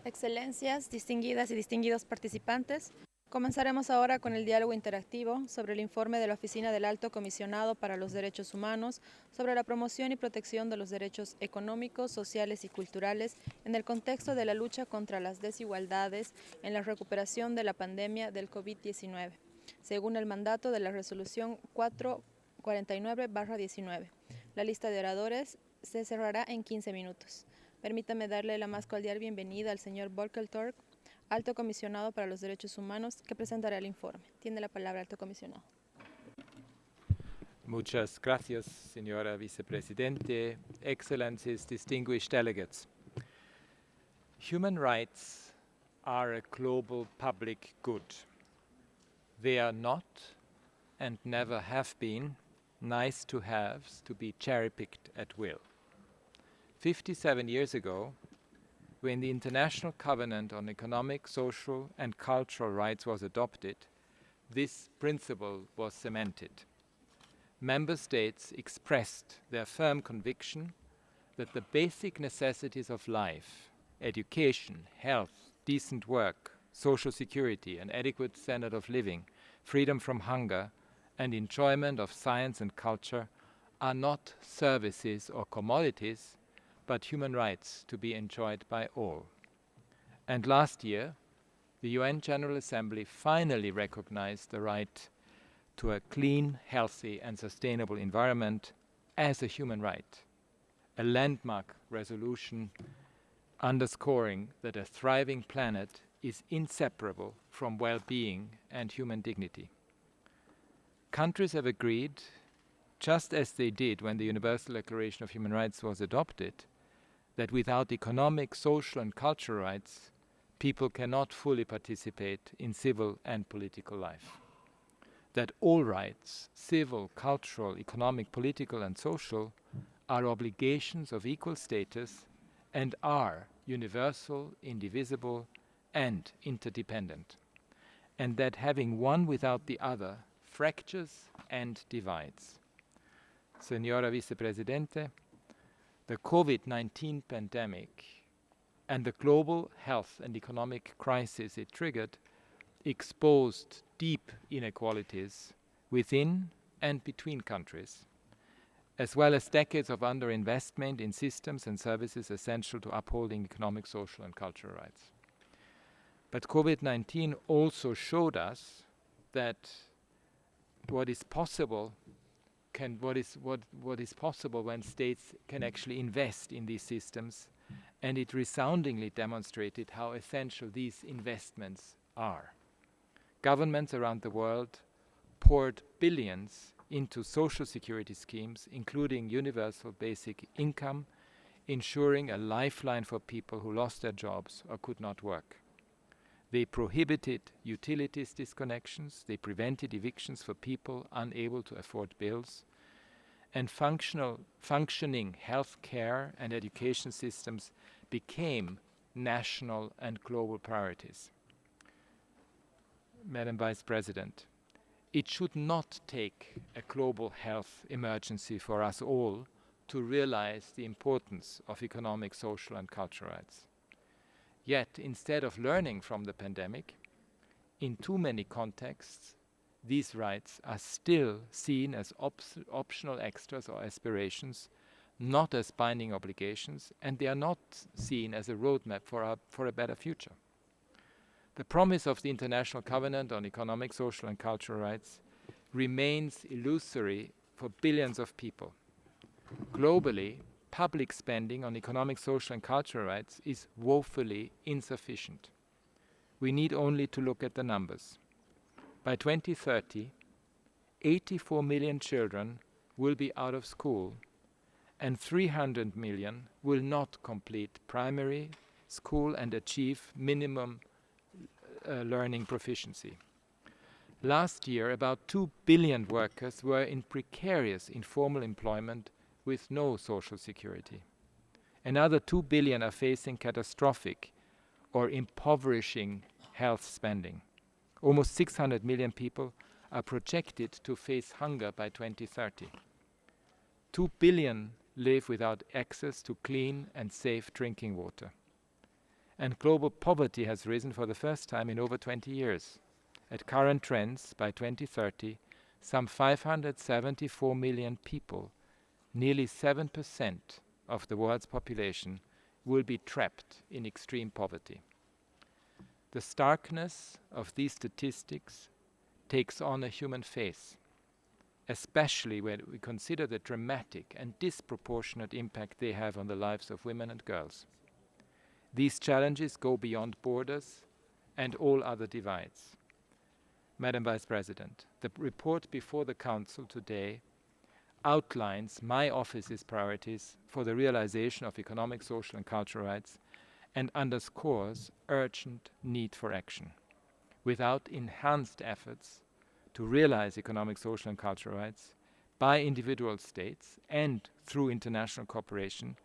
Excelencias, distinguidas y distinguidos participantes, comenzaremos ahora con el diálogo interactivo sobre el informe de la Oficina del Alto Comisionado para los Derechos Humanos sobre la promoción y protección de los derechos económicos, sociales y culturales en el contexto de la lucha contra las desigualdades en la recuperación de la pandemia del COVID-19, según el mandato de la resolución 449/19. La lista de oradores se cerrará en 15 minutos. Permítame darle la más cordial bienvenida al señor Volker Türk, Alto Comisionado para los Derechos Humanos, que presentará el informe. Tiene la palabra, Alto Comisionado. Muchas gracias, señora vicepresidente, excellencies, distinguished delegates. Human rights are a global public good. They are not, and never have been, nice-to-haves to be cherry-picked at will. 57 years ago, when the International Covenant on Economic, Social and Cultural Rights was adopted, this principle was cemented. Member states expressed their firm conviction that the basic necessities of life, education, health, decent work, social security, an adequate standard of living, freedom from hunger, and enjoyment of science and culture are not services or commodities, but human rights to be enjoyed by all. And last year, the UN General Assembly finally recognized the right to a clean, healthy, and sustainable environment as a human right, a landmark resolution underscoring that a thriving planet is inseparable from well-being and human dignity. Countries have agreed, just as they did when the Universal Declaration of Human Rights was adopted, that without economic, social, and cultural rights, people cannot fully participate in civil and political life. That all rights, civil, cultural, economic, political, and social, are obligations of equal status and are universal, indivisible, and interdependent. And that having one without the other fractures and divides. Señora Vicepresidente, the COVID-19 pandemic and the global health and economic crisis it triggered exposed deep inequalities within and between countries, as well as decades of underinvestment in systems and services essential to upholding economic, social, and cultural rights. But COVID-19 also showed us that what is possible when states can actually invest in these systems, and it resoundingly demonstrated how essential these investments are. Governments around the world poured billions into social security schemes, including universal basic income, ensuring a lifeline for people who lost their jobs or could not work. They prohibited utilities disconnections, they prevented evictions for people unable to afford bills, and functioning health care and education systems became national and global priorities. Madam Vice President, it should not take a global health emergency for us all to realize the importance of economic, social, and cultural rights. Yet, instead of learning from the pandemic, in too many contexts, these rights are still seen as optional extras or aspirations, not as binding obligations, and they are not seen as a roadmap for a better future. The promise of the International Covenant on Economic, Social, and Cultural Rights remains illusory for billions of people. Globally, public spending on economic, social, and cultural rights is woefully insufficient. We need only to look at the numbers. By 2030, 84 million children will be out of school, and 300 million will not complete primary school and achieve minimum learning proficiency. Last year, about 2 billion workers were in precarious informal employment with no social security. Another 2 billion are facing catastrophic or impoverishing health spending. Almost 600 million people are projected to face hunger by 2030. 2 billion live without access to clean and safe drinking water. And global poverty has risen for the first time in over 20 years. At current trends, by 2030, some 574 million people, nearly 7% of the world's population, will be trapped in extreme poverty. The starkness of these statistics takes on a human face, especially when we consider the dramatic and disproportionate impact they have on the lives of women and girls. These challenges go beyond borders and all other divides. Madam Vice President, the report before the Council today outlines my office's priorities for the realization of economic, social and cultural rights and underscores urgent need for action. Without enhanced efforts to realize economic, social and cultural rights by individual states and through international cooperation,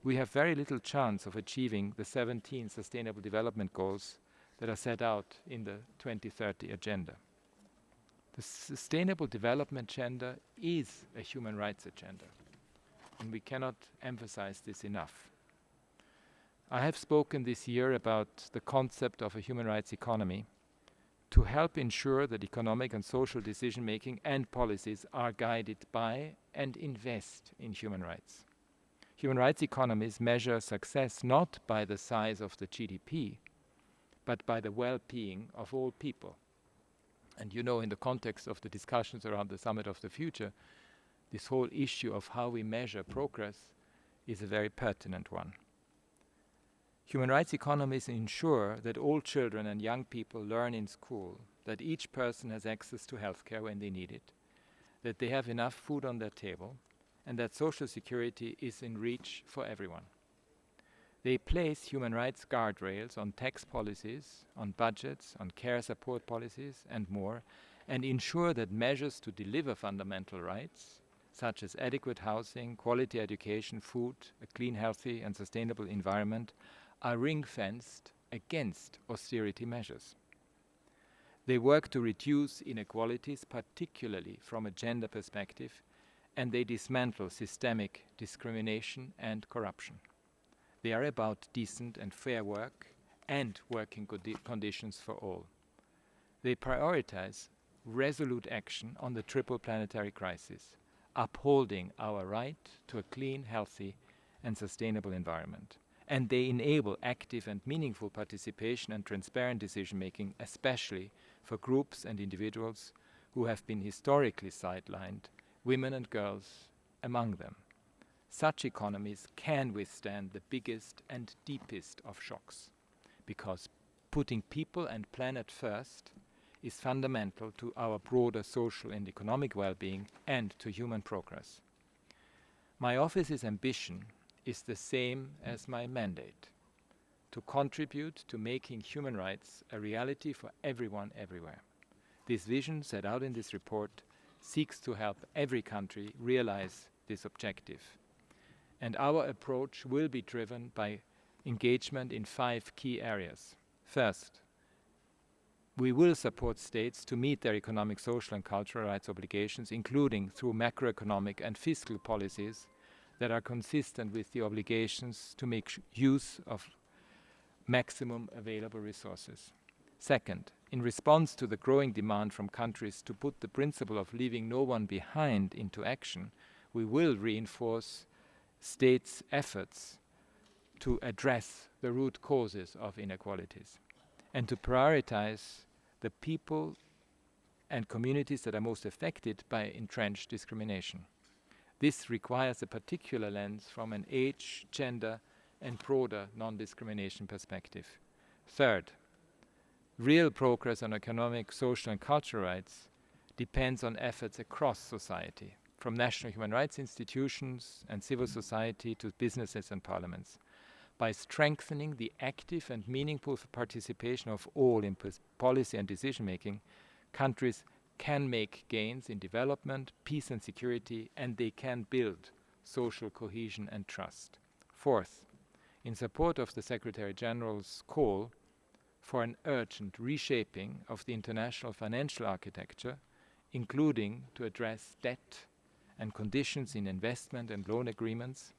we have very little chance of achieving the 17 Sustainable Development Goals that are set out in the 2030 Agenda. The Sustainable Development Agenda is a human rights agenda, and we cannot emphasize this enough. I have spoken this year about the concept of a human rights economy to help ensure that economic and social decision-making and policies are guided by and invest in human rights. Human rights economies measure success not by the size of the GDP, but by the well-being of all people. And you know, in the context of the discussions around the Summit of the Future, this whole issue of how we measure progress is a very pertinent one. Human rights economies ensure that all children and young people learn in school, that each person has access to healthcare when they need it, that they have enough food on their table, and that social security is in reach for everyone. They place human rights guardrails on tax policies, on budgets, on care support policies, and more, and ensure that measures to deliver fundamental rights, such as adequate housing, quality education, food, a clean, healthy, and sustainable environment, are ring-fenced against austerity measures. They work to reduce inequalities, particularly from a gender perspective, and they dismantle systemic discrimination and corruption. They are about decent and fair work and working conditions for all. They prioritize resolute action on the triple planetary crisis, upholding our right to a clean, healthy, and sustainable environment. And they enable active and meaningful participation and transparent decision-making, especially for groups and individuals who have been historically sidelined, women and girls among them. Such economies can withstand the biggest and deepest of shocks, because putting people and planet first is fundamental to our broader social and economic well-being and to human progress. My office's ambition is the same as my mandate: to contribute to making human rights a reality for everyone everywhere. This vision set out in this report seeks to help every country realize this objective. And our approach will be driven by engagement in 5 key areas. First, we will support states to meet their economic, social and cultural rights obligations, including through macroeconomic and fiscal policies that are consistent with the obligations to make use of maximum available resources. Second, in response to the growing demand from countries to put the principle of leaving no one behind into action, we will reinforce states' efforts to address the root causes of inequalities and to prioritize the people and communities that are most affected by entrenched discrimination. This requires a particular lens from an age, gender, and broader non-discrimination perspective. Third, real progress on economic, social, and cultural rights depends on efforts across society, from national human rights institutions and civil society to businesses and parliaments. By strengthening the active and meaningful participation of all in policy and decision-making, countries can make gains in development, peace and security, and they can build social cohesion and trust. Fourth, in support of the Secretary General's call for an urgent reshaping of the international financial architecture, including to address debt and conditions in investment and loan agreements,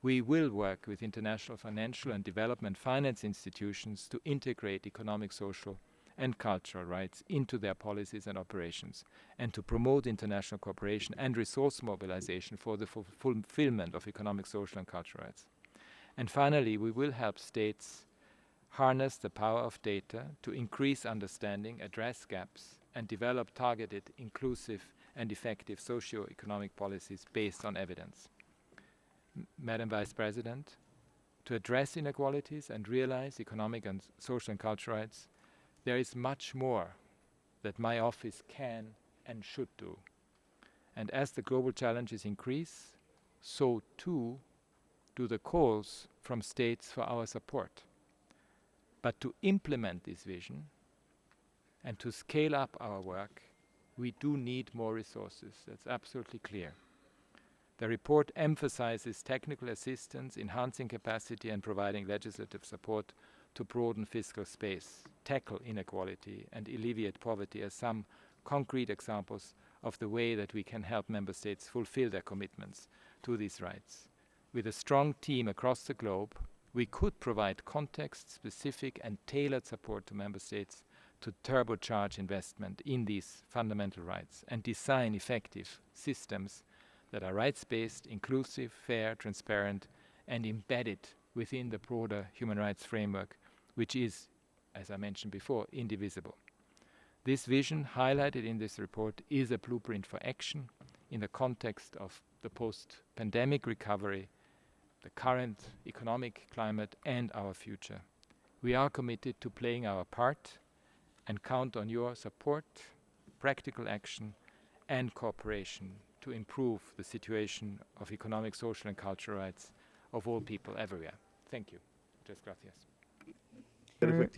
We will work with international financial and development finance institutions to integrate economic, social, and cultural rights into their policies and operations, and to promote international cooperation and resource mobilization for the fulfillment of economic, social, and cultural rights. And finally, we will help states harness the power of data to increase understanding, address gaps, and develop targeted, inclusive, and effective socio-economic policies based on evidence. Madam Vice President, to address inequalities and realize economic and social and cultural rights, there is much more that my office can and should do. And as the global challenges increase, so too do the calls from states for our support. But to implement this vision and to scale up our work, we do need more resources. That's absolutely clear. The report emphasizes technical assistance, enhancing capacity, and providing legislative support to broaden fiscal space, tackle inequality, and alleviate poverty as some concrete examples of the way that we can help member states fulfill their commitments to these rights. With a strong team across the globe, we could provide context-specific and tailored support to member states to turbocharge investment in these fundamental rights and design effective systems that are rights-based, inclusive, fair, transparent, and embedded within the broader human rights framework, which is, as I mentioned before, indivisible. This vision, highlighted in this report, is a blueprint for action in the context of the post-pandemic recovery, the current economic climate, and our future. We are committed to playing our part and count on your support, practical action, and cooperation to improve the situation of economic, social, and cultural rights of all people everywhere. Thank you. Muchas gracias. Human rights.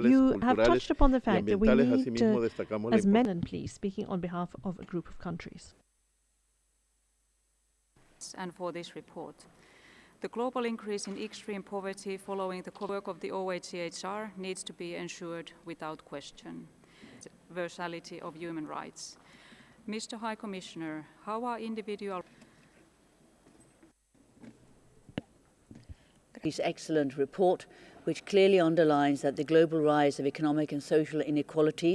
You have touched upon the fact that we need, as men, please, speaking on behalf of a group of countries. And for this report. The global increase in extreme poverty following the work of the OHCHR needs to be ensured without question. The universality of human rights. Mr. High Commissioner, how are individual... This excellent report, which clearly underlines that the global rise of economic and social inequalities